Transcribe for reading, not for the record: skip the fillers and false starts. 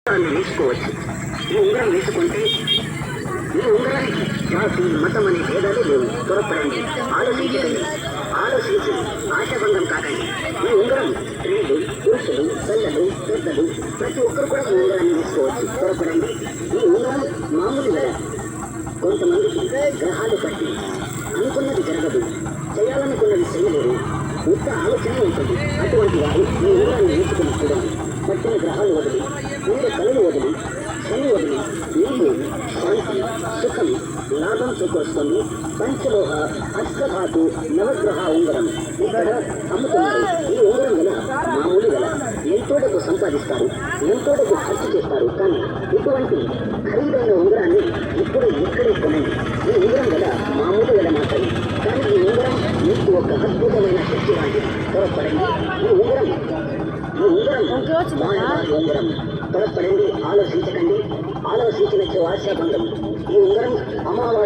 వేసుకోవచ్చు. ఈ ఉంగరం వేసుకుంటే ఈ ఉంగరానికి జాతి మతం అనే భేదాలు లేవు. త్వరపడండి, ఆలోచించి ఆశాభంగం కాకండి. ఈ ఉంగరం స్త్రీలు, పురుషులు, పిల్లలు, పెద్దలు ప్రతి ఒక్కరు కూడా ఈ ఉంగరాన్ని వేసుకోవచ్చు. త్వరపడండి. ఈ ఉంగరం మామూలు వేళ కొంతమందికి గ్రహాలు పట్టి అనుకున్నది జరగదు, చేయాలనుకున్నది చేయలేరు, ఉత్త ఆలోచన ఉంటుంది. అటువంటి వారు ఈ ఉంగరాన్ని వేసుకుని చూడండి. పట్టిన గ్రహాలు వదిలి, వేరే కళలు వదిలి, శని వదిలి, నీళ్ళు, శాంతి, సుఖం, లాభం చేకూరుస్తుంది. పంచలోహ అష్టధాతు నవగ్రహ ఉంగరం ఇక్కడ అమ్ముతున్నారు. ఈ ఉంగరం గల మామూలు గల ఎంతో డబ్బు సంపాదిస్తారు, ఎంతో డబ్బు ఖర్చు చేస్తారు. కానీ ఇటువంటి ఖరీదైన ఉంగరాన్ని ఇప్పుడు ఇక్కడే కొనండి. ఈ ఉంగరం గల మామూలు గల మాత్రమే. కానీ ఈ ఉంగరం మీకు ఒక అద్భుతమైన శక్తి లాంటిది. త్వరపడండి. ఈ ఉంగరం త్వరపడండి. ఆలోచించకండి. ఆలోచించిన ఆశాభంగం. ఈ ఉంగరం అమావాస్య